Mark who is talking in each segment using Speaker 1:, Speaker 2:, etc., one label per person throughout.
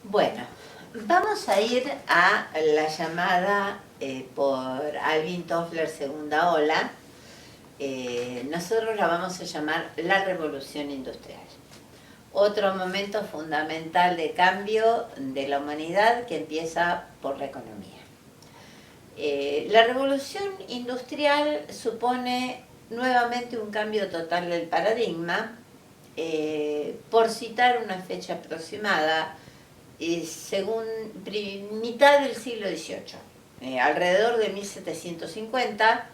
Speaker 1: Bueno, vamos a ir a la llamada por Alvin Toffler segunda ola. Nosotros la vamos a llamar la revolución industrial. Otro momento fundamental de cambio de la humanidad que empieza por la economía. La revolución industrial supone nuevamente un cambio total del paradigma. Por citar una fecha aproximada, según mitad del siglo XVIII, alrededor de 1750,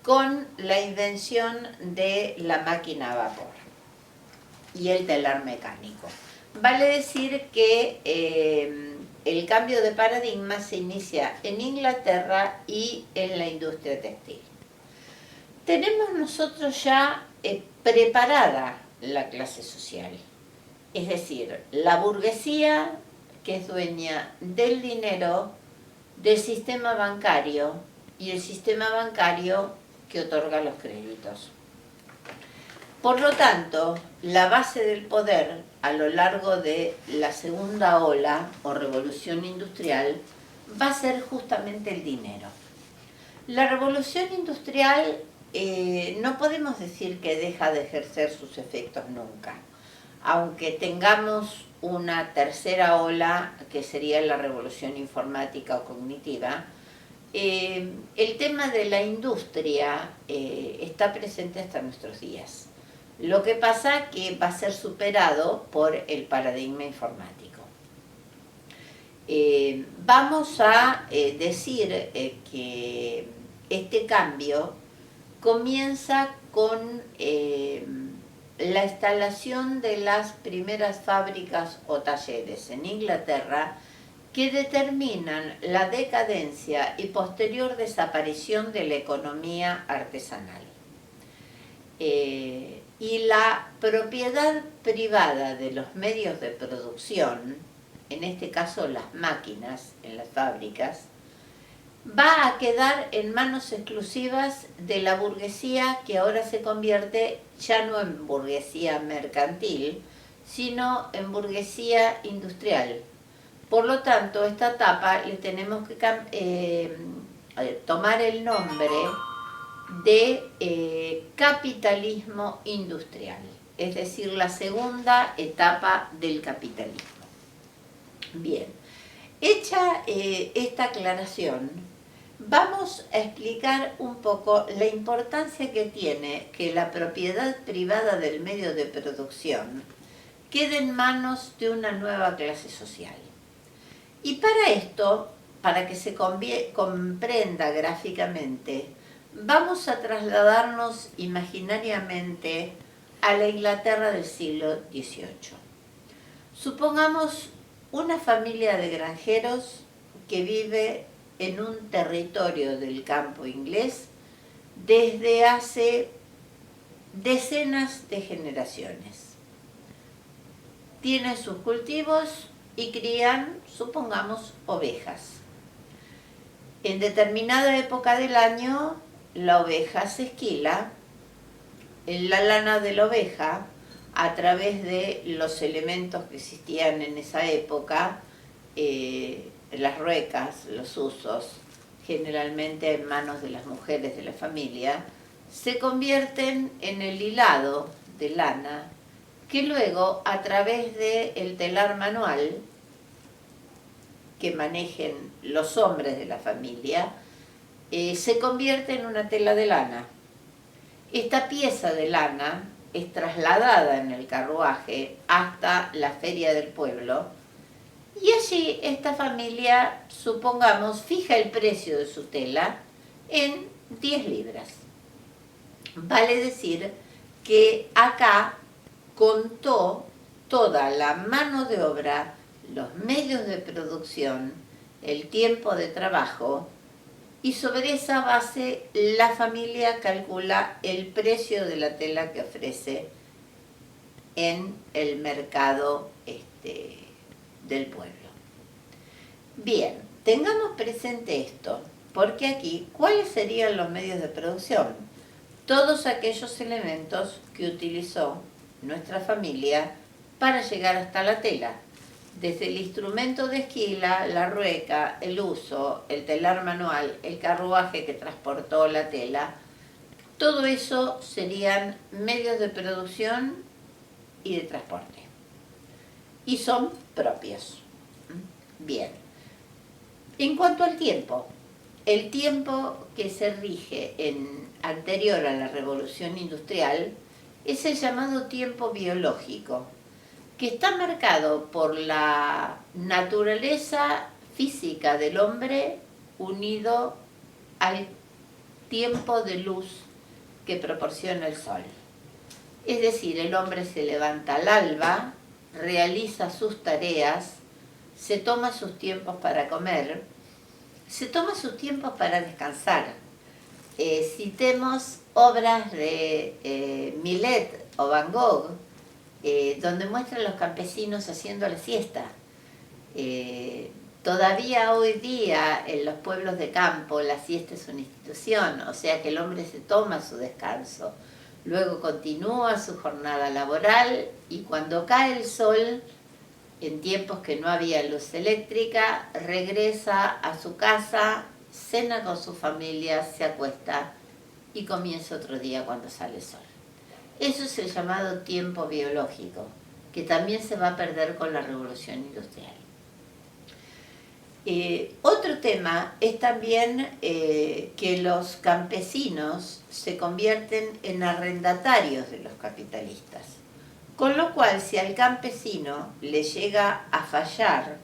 Speaker 1: con la invención de la máquina a vapor y el telar mecánico. Vale decir que el cambio de paradigma se inicia en Inglaterra y en la industria textil. Tenemos nosotros ya preparada la clase social, es decir, la burguesía que es dueña del dinero, del sistema bancario y el sistema bancario que otorga los créditos. Por lo tanto, la base del poder a lo largo de la segunda ola o revolución industrial va a ser justamente el dinero. La revolución industrial no podemos decir que deja de ejercer sus efectos nunca, aunque tengamos una tercera ola que sería la revolución informática o cognitiva. El tema de la industria está presente hasta nuestros días. Lo que pasa que va a ser superado por el paradigma informático. Vamos a decir que este cambio comienza con la instalación de las primeras fábricas o talleres en Inglaterra que determinan la decadencia y posterior desaparición de la economía artesanal. Y la propiedad privada de los medios de producción, en este caso las máquinas en las fábricas, va a quedar en manos exclusivas de la burguesía, que ahora se convierte ya no en burguesía mercantil, sino en burguesía industrial. Por lo tanto, esta etapa le tenemos que tomar el nombre de capitalismo industrial, es decir, la segunda etapa del capitalismo. Bien, hecha esta aclaración, vamos a explicar un poco la importancia que tiene que la propiedad privada del medio de producción quede en manos de una nueva clase social. Y para esto, para que se comprenda gráficamente, vamos a trasladarnos imaginariamente a la Inglaterra del siglo XVIII. Supongamos una familia de granjeros que vive en un territorio del campo inglés desde hace decenas de generaciones. Tienen sus cultivos y crían, supongamos, ovejas. En determinada época del año, la oveja se esquila, la lana de la oveja, a través de los elementos que existían en esa época, las ruecas, los usos, generalmente en manos de las mujeres de la familia, se convierten en el hilado de lana, que luego, a través del telar manual, que manejen los hombres de la familia, se convierte en una tela de lana. Esta pieza de lana es trasladada en el carruaje hasta la feria del pueblo y allí esta familia, supongamos, fija el precio de su tela en 10 libras. Vale decir que acá contó toda la mano de obra, los medios de producción, el tiempo de trabajo, y sobre esa base la familia calcula el precio de la tela que ofrece en el mercado del pueblo. Bien, tengamos presente esto, porque aquí, ¿cuáles serían los medios de producción? Todos aquellos elementos que utilizó nuestra familia para llegar hasta la tela. Desde el instrumento de esquila, la rueca, el uso, el telar manual, el carruaje que transportó la tela, todo eso serían medios de producción y de transporte. Y son propios. Bien. En cuanto al tiempo, el tiempo que se rige anterior a la revolución industrial es el llamado tiempo biológico, que está marcado por la naturaleza física del hombre unido al tiempo de luz que proporciona el sol. Es decir, el hombre se levanta al alba, realiza sus tareas, se toma sus tiempos para comer, se toma sus tiempos para descansar. Citemos obras de Millet o Van Gogh, donde muestran a los campesinos haciendo la siesta. Todavía hoy día en los pueblos de campo la siesta es una institución, o sea que el hombre se toma su descanso, luego continúa su jornada laboral y cuando cae el sol, en tiempos que no había luz eléctrica, regresa a su casa, cena con su familia, se acuesta y comienza otro día cuando sale el sol. Eso es el llamado tiempo biológico, que también se va a perder con la revolución industrial. Otro tema es también que los campesinos se convierten en arrendatarios de los capitalistas, con lo cual si al campesino le llega a fallar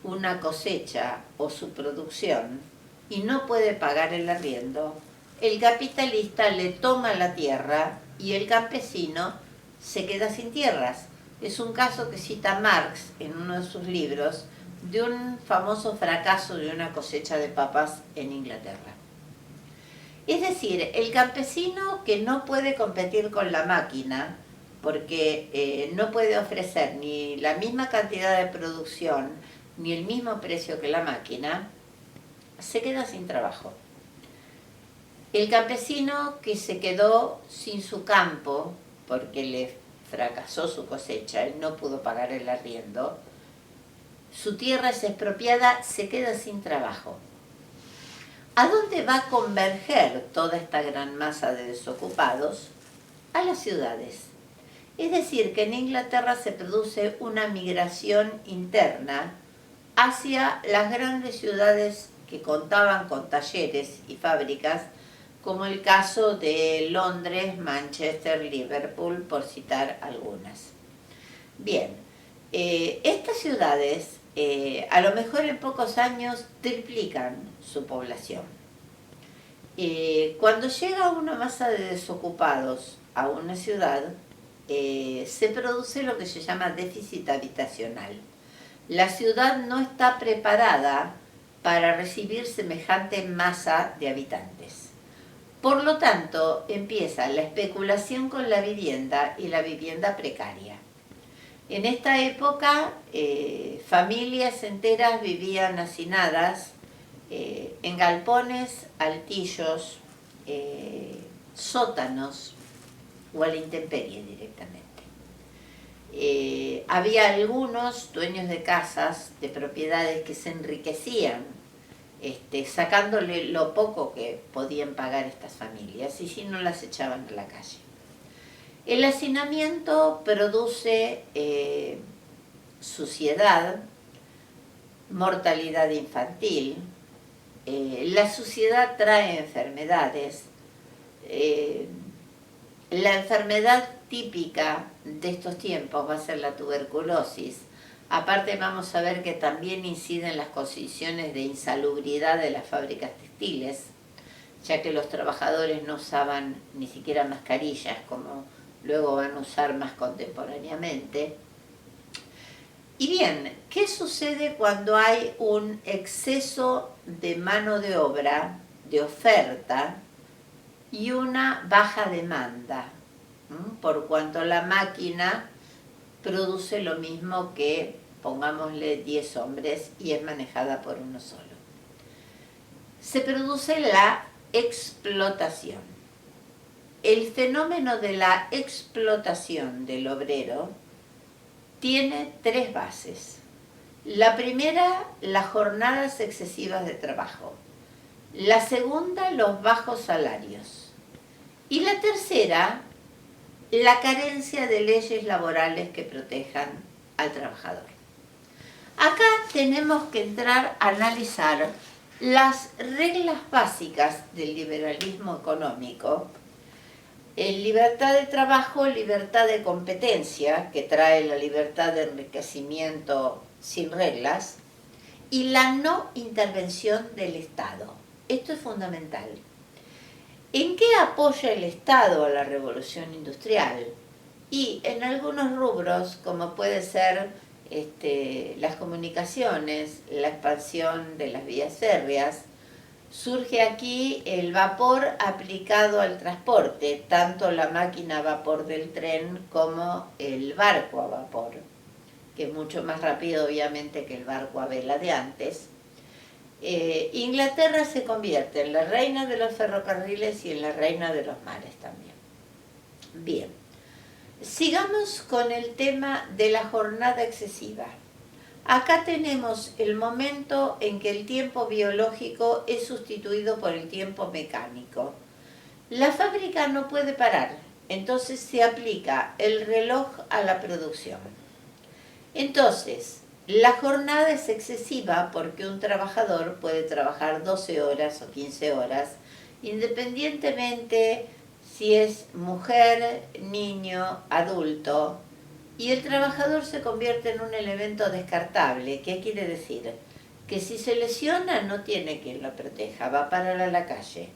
Speaker 1: una cosecha o su producción y no puede pagar el arriendo, el capitalista le toma la tierra y el campesino se queda sin tierras. Es un caso que cita Marx en uno de sus libros de un famoso fracaso de una cosecha de papas en Inglaterra. Es decir, el campesino que no puede competir con la máquina porque no puede ofrecer ni la misma cantidad de producción ni el mismo precio que la máquina, se queda sin trabajo. El campesino que se quedó sin su campo porque le fracasó su cosecha y no pudo pagar el arriendo, su tierra es expropiada, se queda sin trabajo. ¿A dónde va a converger toda esta gran masa de desocupados? A las ciudades. Es decir, que en Inglaterra se produce una migración interna hacia las grandes ciudades que contaban con talleres y fábricas, como el caso de Londres, Manchester, Liverpool, por citar algunas. Bien, estas ciudades a lo mejor en pocos años triplican su población. Cuando llega una masa de desocupados a una ciudad, se produce lo que se llama déficit habitacional. La ciudad no está preparada para recibir semejante masa de habitantes. Por lo tanto, empieza la especulación con la vivienda y la vivienda precaria. En esta época, familias enteras vivían hacinadas en galpones, altillos, sótanos o a la intemperie directamente. Había algunos dueños de casas, de propiedades que se enriquecían sacándole lo poco que podían pagar estas familias y si no las echaban a la calle. El hacinamiento produce suciedad, mortalidad infantil, la suciedad trae enfermedades, la enfermedad típica de estos tiempos va a ser la tuberculosis. Aparte vamos a ver que también inciden las condiciones de insalubridad de las fábricas textiles, ya que los trabajadores no usaban ni siquiera mascarillas como luego van a usar más contemporáneamente. Y bien, ¿qué sucede cuando hay un exceso de mano de obra, de oferta, y una baja demanda? Por cuanto la máquina produce lo mismo que, pongámosle, 10 hombres y es manejada por uno solo. Se produce la explotación. El fenómeno de la explotación del obrero tiene tres bases. La primera, las jornadas excesivas de trabajo. La segunda, los bajos salarios. Y la tercera, la carencia de leyes laborales que protejan al trabajador. Acá tenemos que entrar a analizar las reglas básicas del liberalismo económico. Libertad de trabajo, libertad de competencia, que trae la libertad de enriquecimiento sin reglas, y la no intervención del Estado. Esto es fundamental. ¿En qué apoya el Estado a la revolución industrial? Y en algunos rubros, como puede ser las comunicaciones, la expansión de las vías férreas, surge aquí el vapor aplicado al transporte, tanto la máquina a vapor del tren como el barco a vapor, que es mucho más rápido obviamente que el barco a vela de antes. Inglaterra se convierte en la reina de los ferrocarriles y en la reina de los mares también. Bien, sigamos con el tema de la jornada excesiva. Acá tenemos el momento en que el tiempo biológico es sustituido por el tiempo mecánico. La fábrica no puede parar, entonces se aplica el reloj a la producción. Entonces, la jornada es excesiva porque un trabajador puede trabajar 12 horas o 15 horas, independientemente si es mujer, niño, adulto, y el trabajador se convierte en un elemento descartable. ¿Qué quiere decir? Que si se lesiona no tiene quien lo proteja, va a parar a la calle.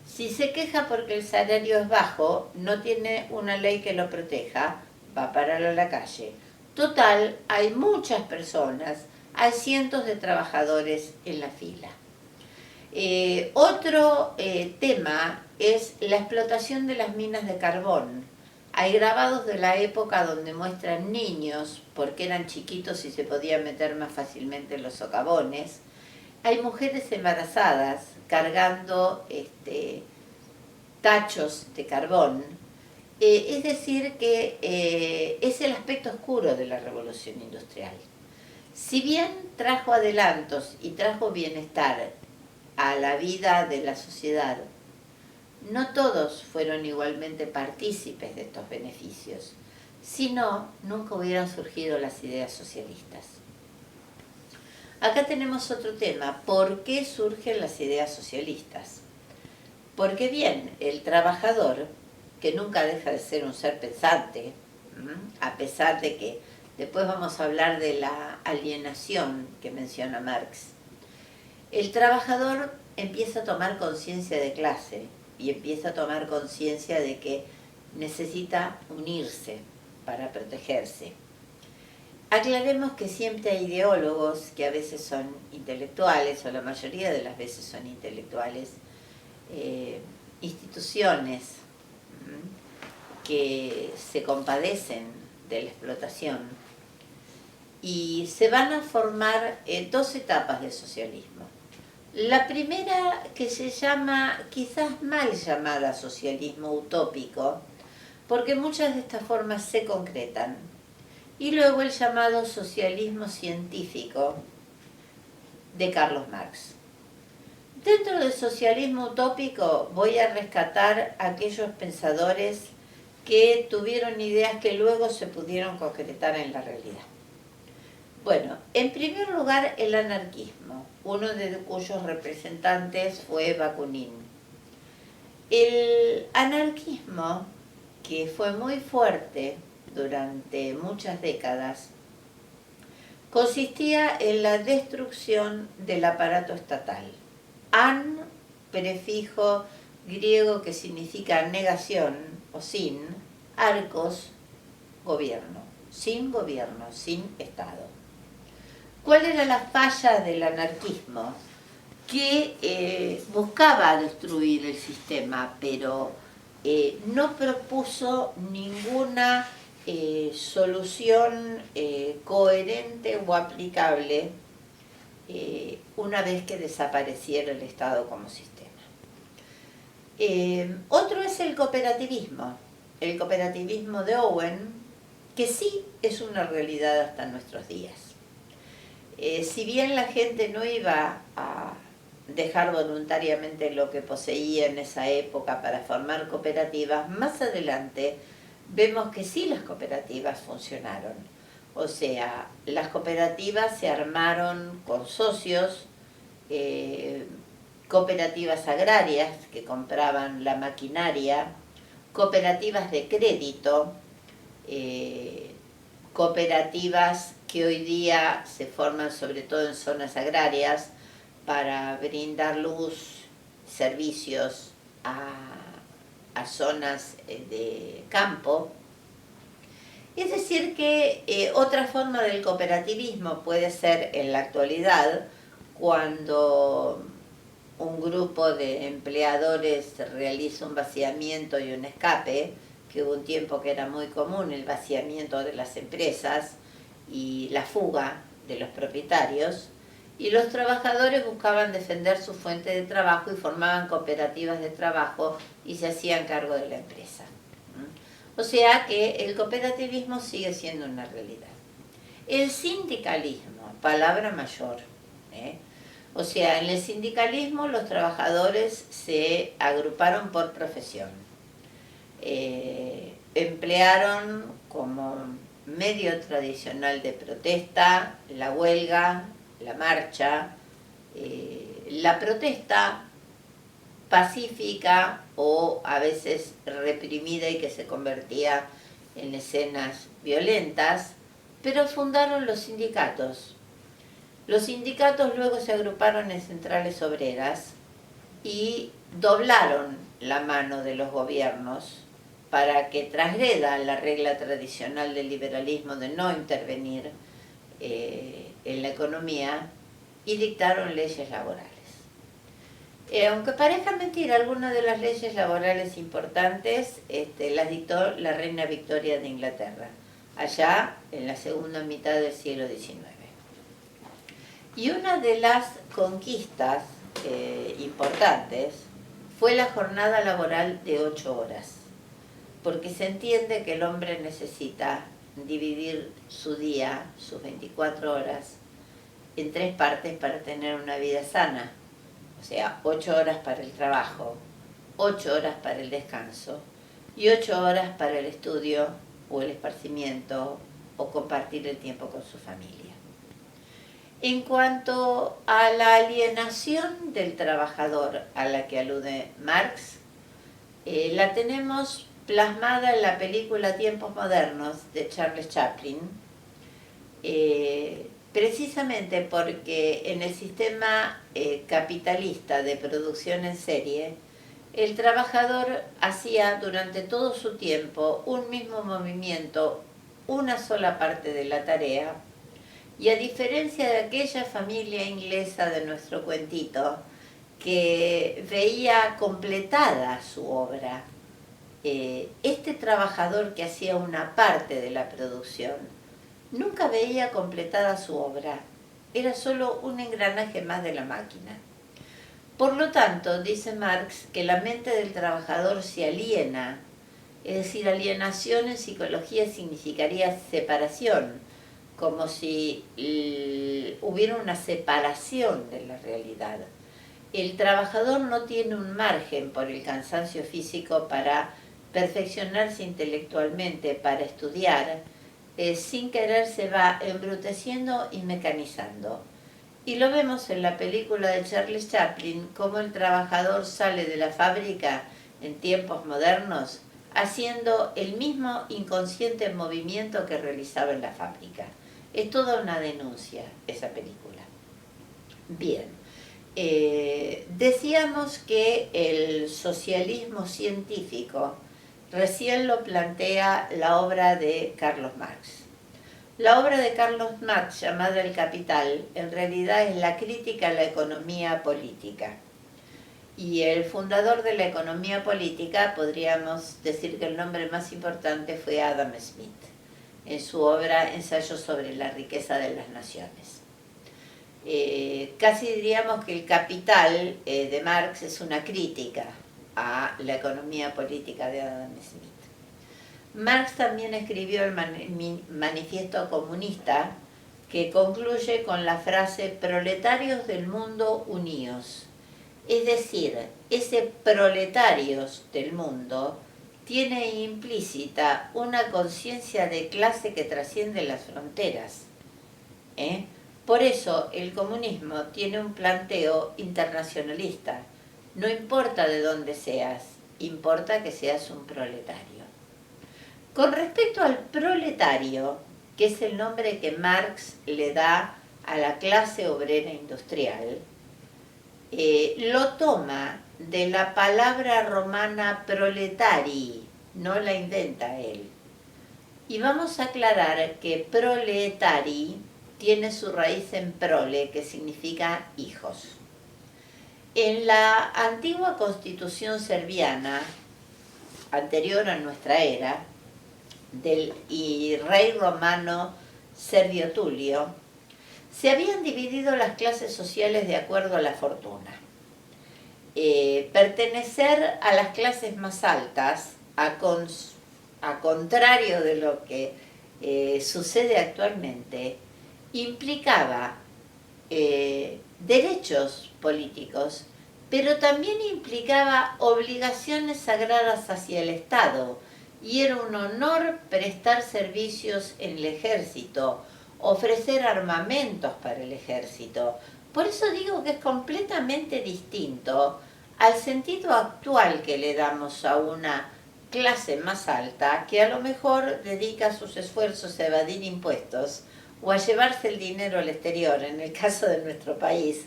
Speaker 1: Si se queja porque el salario es bajo, no tiene una ley que lo proteja, va a parar a la calle. Total, hay muchas personas, hay cientos de trabajadores en la fila. Otro tema es la explotación de las minas de carbón. Hay grabados de la época donde muestran niños, porque eran chiquitos y se podían meter más fácilmente en los socavones. Hay mujeres embarazadas cargando tachos de carbón. Es decir, que es el aspecto oscuro de la revolución industrial. Si bien trajo adelantos y trajo bienestar a la vida de la sociedad, no todos fueron igualmente partícipes de estos beneficios, si no, nunca hubieran surgido las ideas socialistas. Acá tenemos otro tema, ¿por qué surgen las ideas socialistas? Porque bien, el trabajador, que nunca deja de ser un ser pensante, a pesar de que después vamos a hablar de la alienación que menciona Marx, el trabajador empieza a tomar conciencia de clase y empieza a tomar conciencia de que necesita unirse para protegerse. Aclaremos que siempre hay ideólogos que a veces son intelectuales, o la mayoría de las veces son intelectuales, instituciones que se compadecen de la explotación y se van a formar dos etapas de socialismo. La primera, que se llama, quizás mal llamada socialismo utópico, porque muchas de estas formas se concretan, y luego el llamado socialismo científico de Carlos Marx. Dentro del socialismo utópico voy a rescatar a aquellos pensadores que tuvieron ideas que luego se pudieron concretar en la realidad. Bueno, en primer lugar el anarquismo, uno de cuyos representantes fue Bakunin. El anarquismo, que fue muy fuerte durante muchas décadas, consistía en la destrucción del aparato estatal. An, prefijo griego que significa negación o sin, arcos, gobierno, sin Estado. ¿Cuál era la falla del anarquismo? Que buscaba destruir el sistema, pero no propuso ninguna solución coherente o aplicable una vez que desapareciera el Estado como sistema. Otro es el cooperativismo de Owen, que sí es una realidad hasta nuestros días. si bien la gente no iba a dejar voluntariamente lo que poseía en esa época para formar cooperativas, más adelante vemos que sí las cooperativas funcionaron. O sea, las cooperativas se armaron con socios, cooperativas agrarias que compraban la maquinaria, cooperativas de crédito, cooperativas que hoy día se forman sobre todo en zonas agrarias para brindar luz, servicios a zonas de campo. Es decir que otra forma del cooperativismo puede ser en la actualidad cuando un grupo de empleadores realiza un vaciamiento y un escape, que hubo un tiempo que era muy común el vaciamiento de las empresas y la fuga de los propietarios, y los trabajadores buscaban defender su fuente de trabajo y formaban cooperativas de trabajo y se hacían cargo de la empresa. O sea que el cooperativismo sigue siendo una realidad. El sindicalismo, palabra mayor, o sea, en el sindicalismo los trabajadores se agruparon por profesión. Emplearon como medio tradicional de protesta la huelga, la marcha, la protesta pacífica o a veces reprimida y que se convertía en escenas violentas, pero fundaron los sindicatos. Los sindicatos luego se agruparon en centrales obreras y doblaron la mano de los gobiernos para que transgreda la regla tradicional del liberalismo de no intervenir en la economía, y dictaron leyes laborales. Aunque parezca mentira, algunas de las leyes laborales importantes las dictó la reina Victoria de Inglaterra, allá en la segunda mitad del siglo XIX. Y una de las conquistas importantes fue la jornada laboral de 8 horas, porque se entiende que el hombre necesita dividir su día, sus 24 horas, en 3 partes para tener una vida sana. O sea, 8 horas para el trabajo, 8 horas para el descanso y 8 horas para el estudio o el esparcimiento o compartir el tiempo con su familia. En cuanto a la alienación del trabajador a la que alude Marx, la tenemos plasmada en la película Tiempos Modernos de Charles Chaplin, precisamente porque en el sistema capitalista de producción en serie, el trabajador hacía durante todo su tiempo un mismo movimiento, una sola parte de la tarea, y a diferencia de aquella familia inglesa de nuestro cuentito, que veía completada su obra, este trabajador que hacía una parte de la producción nunca veía completada su obra, era solo un engranaje más de la máquina. Por lo tanto, dice Marx que la mente del trabajador se aliena, es decir, alienación en psicología significaría separación, como si hubiera una separación de la realidad. El trabajador no tiene un margen por el cansancio físico para perfeccionarse intelectualmente, para estudiar, sin querer se va embruteciendo y mecanizando. Y lo vemos en la película de Charles Chaplin, cómo el trabajador sale de la fábrica en tiempos modernos haciendo el mismo inconsciente movimiento que realizaba en la fábrica. Es toda una denuncia esa película. Bien, decíamos que el socialismo científico recién lo plantea la obra de Carlos Marx. La obra de Carlos Marx, llamada El Capital, en realidad es la crítica a la economía política. Y el fundador de la economía política, podríamos decir que el nombre más importante fue Adam Smith, en su obra Ensayo sobre la riqueza de las naciones. Casi diríamos que El Capital de Marx es una crítica a la economía política de Adam Smith. Marx también escribió el Manifiesto Comunista, que concluye con la frase proletarios del mundo uníos. Es decir, ese proletarios del mundo tiene implícita una conciencia de clase que trasciende las fronteras. Por eso el comunismo tiene un planteo internacionalista. No importa de dónde seas, importa que seas un proletario. Con respecto al proletario, que es el nombre que Marx le da a la clase obrera industrial, lo toma de la palabra romana proletari, no la inventa él. Y vamos a aclarar que proletari tiene su raíz en prole, que significa hijos. En la antigua constitución serbiana, anterior a nuestra era, del rey romano Servio Tulio, se habían dividido las clases sociales de acuerdo a la fortuna. Pertenecer a las clases más altas, a contrario de lo que sucede actualmente, implicaba derechos políticos, pero también implicaba obligaciones sagradas hacia el Estado, y era un honor prestar servicios en el ejército, ofrecer armamentos para el ejército. Por eso digo que es completamente distinto al sentido actual que le damos a una clase más alta, que a lo mejor dedica sus esfuerzos a evadir impuestos o a llevarse el dinero al exterior, en el caso de nuestro país.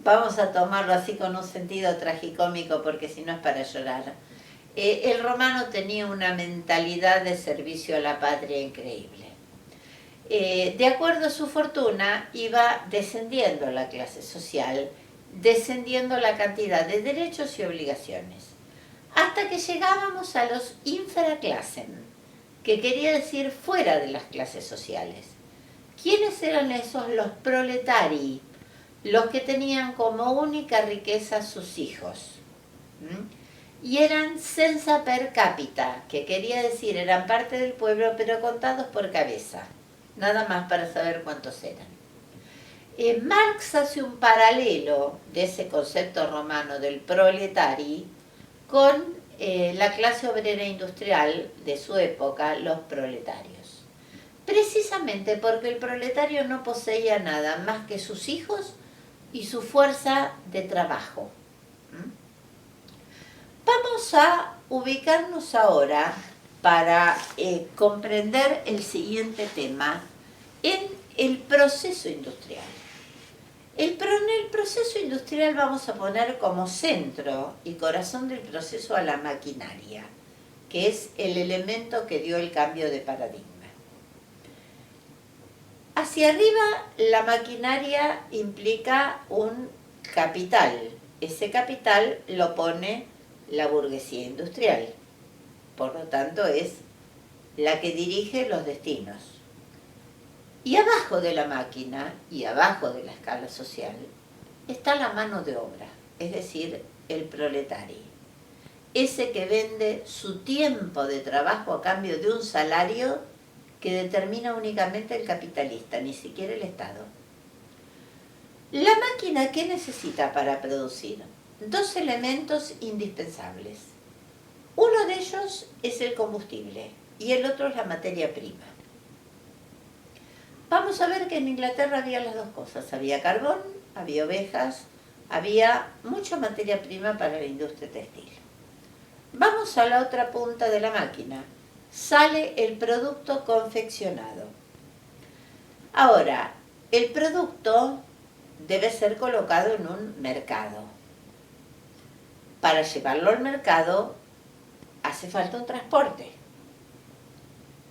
Speaker 1: Vamos a tomarlo así con un sentido tragicómico, porque si no es para llorar. El romano tenía una mentalidad de servicio a la patria increíble. De acuerdo a su fortuna, iba descendiendo la clase social, descendiendo la cantidad de derechos y obligaciones, hasta que llegábamos a los infraclassen, que quería decir fuera de las clases sociales. ¿Quiénes eran esos? Los proletari, los que tenían como única riqueza sus hijos. Y eran censa per cápita, que quería decir eran parte del pueblo, pero contados por cabeza, nada más para saber cuántos eran. Marx hace un paralelo de ese concepto romano del proletari con la clase obrera industrial de su época, los proletarios. Precisamente porque el proletario no poseía nada más que sus hijos y su fuerza de trabajo. Vamos a ubicarnos ahora para comprender el siguiente tema en el proceso industrial. En el proceso industrial vamos a poner como centro y corazón del proceso a la maquinaria, que es el elemento que dio el cambio de paradigma. Hacia arriba, la maquinaria implica un capital. Ese capital lo pone la burguesía industrial. Por lo tanto, es la que dirige los destinos. Y abajo de la máquina y abajo de la escala social está la mano de obra, es decir, el proletario. Ese que vende su tiempo de trabajo a cambio de un salario que determina únicamente el capitalista, ni siquiera el Estado. La máquina, ¿qué necesita para producir? Dos elementos indispensables. Uno de ellos es el combustible y el otro es la materia prima. Vamos a ver que en Inglaterra había las dos cosas. Había carbón, había ovejas, había mucha materia prima para la industria textil. Vamos a la otra punta de la máquina. Sale el producto confeccionado. Ahora, el producto debe ser colocado en un mercado. Para llevarlo al mercado hace falta un transporte.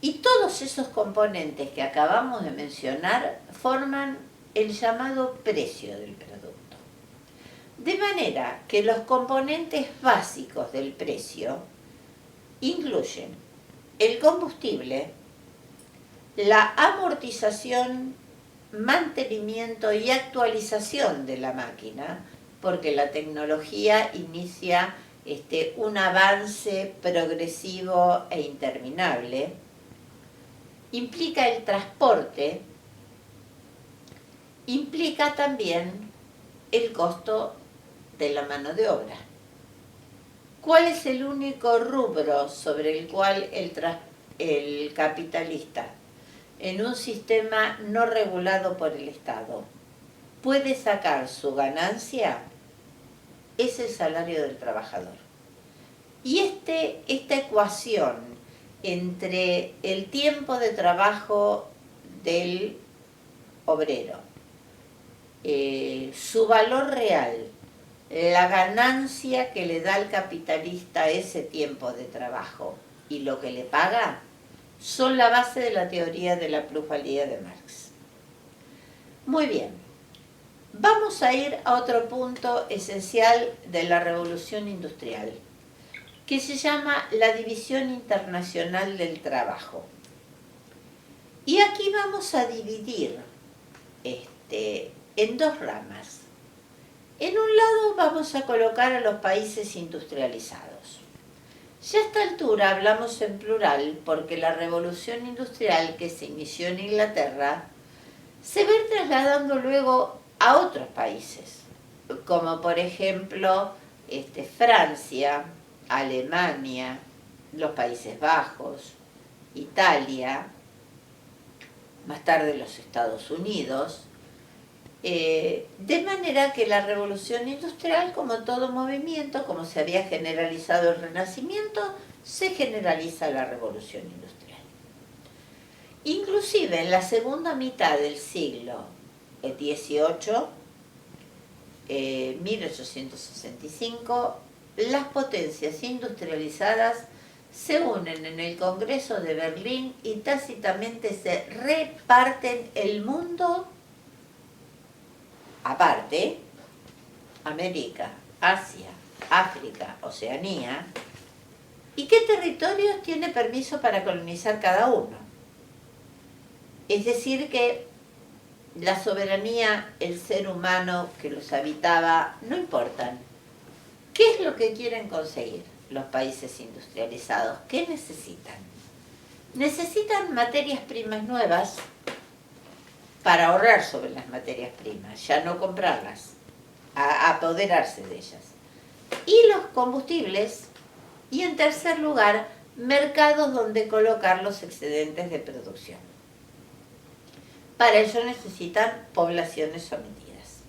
Speaker 1: Y todos esos componentes que acabamos de mencionar forman el llamado precio del producto. De manera que los componentes básicos del precio incluyen el combustible, la amortización, mantenimiento y actualización de la máquina, porque la tecnología inicia un avance progresivo e interminable. implica el transporte, implica también el costo de la mano de obra. ¿Cuál es el único rubro sobre el cual el capitalista, en un sistema no regulado por el Estado, puede sacar su ganancia? Es el salario del trabajador. Y esta ecuación entre el tiempo de trabajo del obrero, su valor real, la ganancia que le da el capitalista ese tiempo de trabajo y lo que le paga, son la base de la teoría de la plusvalía de Marx. Muy bien, vamos a ir a otro punto esencial de la revolución industrial, que se llama la división internacional del trabajo. Y aquí vamos a dividir en dos ramas. En un lado vamos a colocar a los países industrializados. Ya a esta altura hablamos en plural porque la revolución industrial que se inició en Inglaterra se va trasladando luego a otros países, como por ejemplo Francia, Alemania, los Países Bajos, Italia, más tarde los Estados Unidos, de manera que la revolución industrial, como todo movimiento, como se había generalizado el Renacimiento, se generaliza la revolución industrial. Inclusive en la segunda mitad del siglo XVIII, 1865, las potencias industrializadas se unen en el Congreso de Berlín y tácitamente se reparten el mundo. Aparte, América, Asia, África, Oceanía. ¿Y qué territorios tiene permiso para colonizar cada uno? Es decir que la soberanía, el ser humano que los habitaba, no importan. ¿Qué es lo que quieren conseguir los países industrializados? ¿Qué necesitan? Necesitan materias primas nuevas para ahorrar sobre las materias primas, ya no comprarlas, apoderarse de ellas. Y los combustibles, y en tercer lugar, mercados donde colocar los excedentes de producción. Para ello necesitan poblaciones sometidas.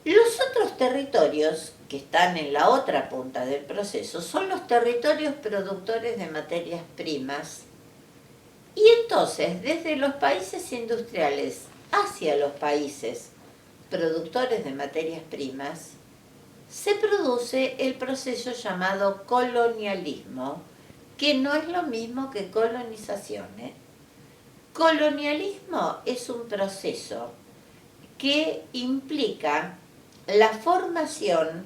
Speaker 1: Los otros territorios que están en la otra punta del proceso son los territorios productores de materias primas. Y entonces, desde los países industriales hacia los países productores de materias primas, se produce el proceso llamado colonialismo, que no es lo mismo que colonización. Colonialismo es un proceso que implica la formación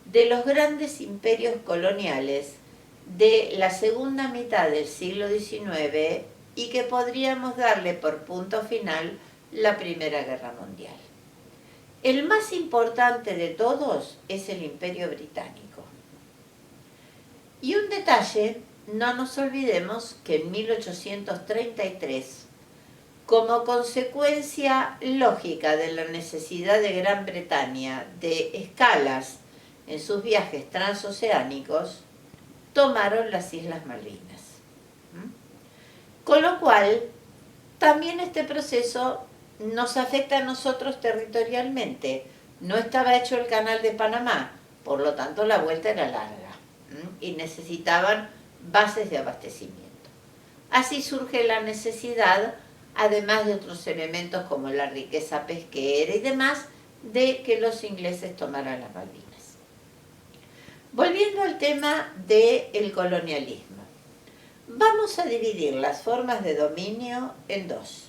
Speaker 1: de los grandes imperios coloniales de la segunda mitad del siglo XIX y que podríamos darle por punto final la Primera Guerra Mundial. El más importante de todos es el Imperio Británico. Y un detalle, no nos olvidemos que en 1833, como consecuencia lógica de la necesidad de Gran Bretaña de escalas en sus viajes transoceánicos, tomaron las Islas Malvinas. Con lo cual, también este proceso nos afecta a nosotros territorialmente. No estaba hecho el canal de Panamá, por lo tanto la vuelta era larga y necesitaban bases de abastecimiento. Así surge la necesidad, además de otros elementos como la riqueza pesquera y demás, de que los ingleses tomaran las Malvinas. Volviendo al tema del colonialismo, vamos a dividir las formas de dominio en dos.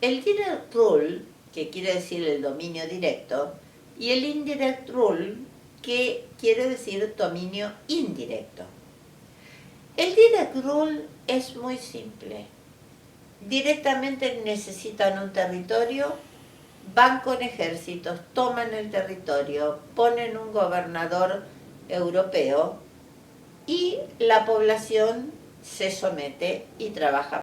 Speaker 1: El direct rule, que quiere decir el dominio directo, y el indirect rule, que quiere decir dominio indirecto. El direct rule es muy simple. Directamente necesitan un territorio, van con ejércitos, toman el territorio, ponen un gobernador europeo y la población se somete y trabaja